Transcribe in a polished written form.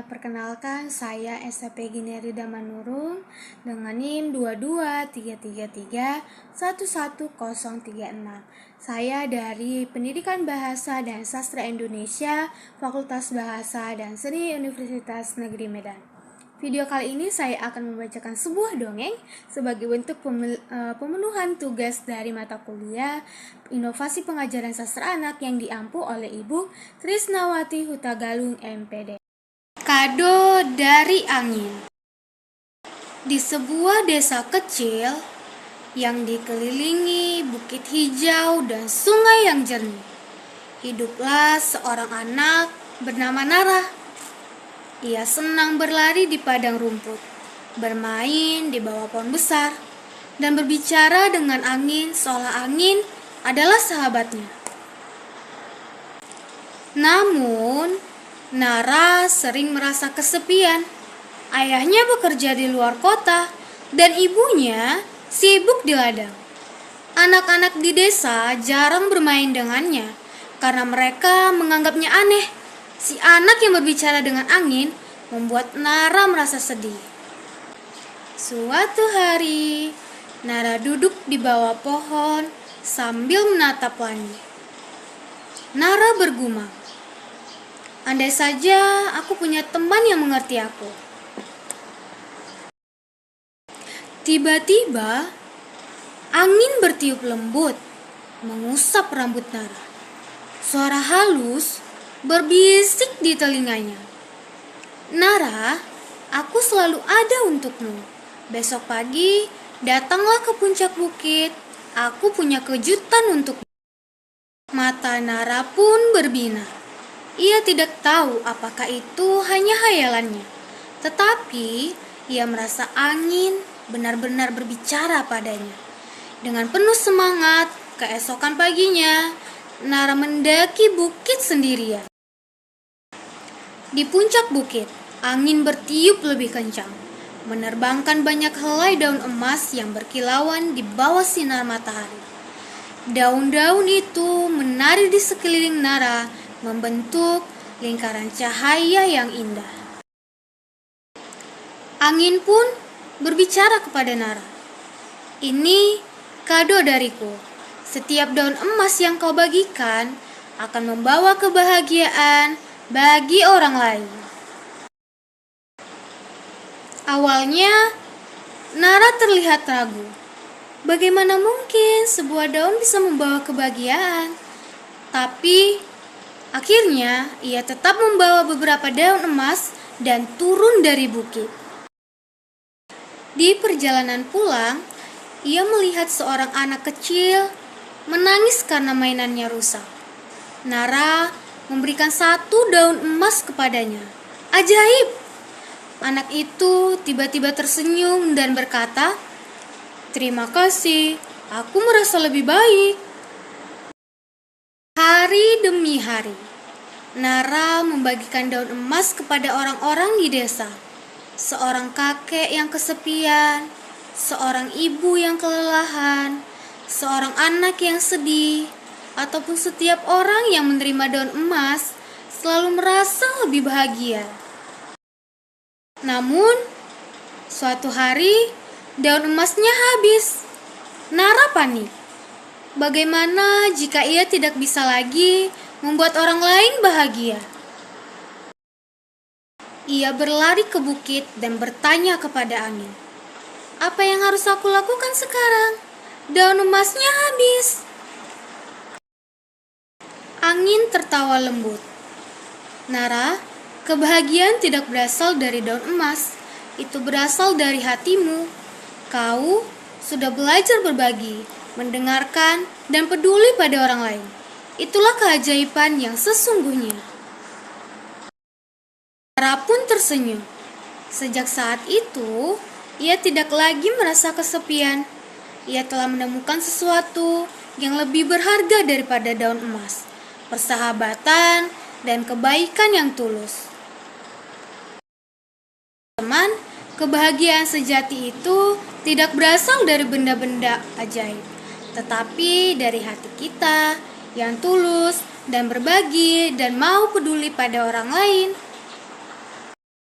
Perkenalkan, saya SAP Ginerida Manurung dengan NIM 22333111036. Saya dari Pendidikan Bahasa dan Sastra Indonesia, Fakultas Bahasa dan Seni Universitas Negeri Medan. Video kali ini saya akan membacakan sebuah dongeng sebagai bentuk pemenuhan tugas dari mata kuliah Inovasi Pengajaran Sastra Anak yang diampu oleh Ibu Trisnawati Hutagalung MPD. Kado dari angin. Di sebuah desa kecil yang dikelilingi bukit hijau dan sungai yang jernih, hiduplah seorang anak bernama Nara. Ia senang berlari di padang rumput, bermain di bawah pohon besar, dan berbicara dengan angin seolah angin adalah sahabatnya. Namun, Nara sering merasa kesepian. Ayahnya bekerja di luar kota dan ibunya sibuk di ladang. Anak-anak di desa jarang bermain dengannya karena mereka menganggapnya aneh. Si anak yang berbicara dengan angin membuat Nara merasa sedih. Suatu hari, Nara duduk di bawah pohon sambil menatap langit. Nara bergumam, "Andai saja aku punya teman yang mengerti aku." Tiba-tiba, angin bertiup lembut, mengusap rambut Nara. Suara halus berbisik di telinganya. "Nara, aku selalu ada untukmu. Besok pagi, datanglah ke puncak bukit. Aku punya kejutan untukmu." Mata Nara pun berbinar. Ia tidak tahu apakah itu hanya hayalannya, tetapi ia merasa angin benar-benar berbicara padanya. Dengan penuh semangat, keesokan paginya, Nara mendaki bukit sendirian. Di puncak bukit, angin bertiup lebih kencang, menerbangkan banyak helai daun emas yang berkilauan di bawah sinar matahari. Daun-daun itu menari di sekeliling Nara, membentuk lingkaran cahaya yang indah. Angin pun berbicara kepada Nara, "Ini kado dariku. Setiap daun emas yang kau bagikan akan membawa kebahagiaan bagi orang lain." Awalnya, Nara terlihat ragu. Bagaimana mungkin sebuah daun bisa membawa kebahagiaan? Tapi akhirnya, ia tetap membawa beberapa daun emas dan turun dari bukit. Di perjalanan pulang, ia melihat seorang anak kecil menangis karena mainannya rusak. Nara memberikan satu daun emas kepadanya. Ajaib! Anak itu tiba-tiba tersenyum dan berkata, "Terima kasih, aku merasa lebih baik." Hari demi hari, Nara membagikan daun emas kepada orang-orang di desa. Seorang kakek yang kesepian, seorang ibu yang kelelahan, seorang anak yang sedih, ataupun setiap orang yang menerima daun emas selalu merasa lebih bahagia. Namun, suatu hari daun emasnya habis. Nara panik. Bagaimana jika ia tidak bisa lagi membuat orang lain bahagia? Ia berlari ke bukit dan bertanya kepada angin, "Apa yang harus aku lakukan sekarang? Daun emasnya habis." Angin tertawa lembut. "Nara, kebahagiaan tidak berasal dari daun emas. Itu berasal dari hatimu. Kau sudah belajar berbagi, mendengarkan, dan peduli pada orang lain. Itulah keajaiban yang sesungguhnya." Nara pun tersenyum. Sejak saat itu, ia tidak lagi merasa kesepian. Ia telah menemukan sesuatu yang lebih berharga daripada daun emas, persahabatan dan kebaikan yang tulus. Teman, kebahagiaan sejati itu tidak berasal dari benda-benda ajaib, tetapi dari hati kita yang tulus dan berbagi dan mau peduli pada orang lain.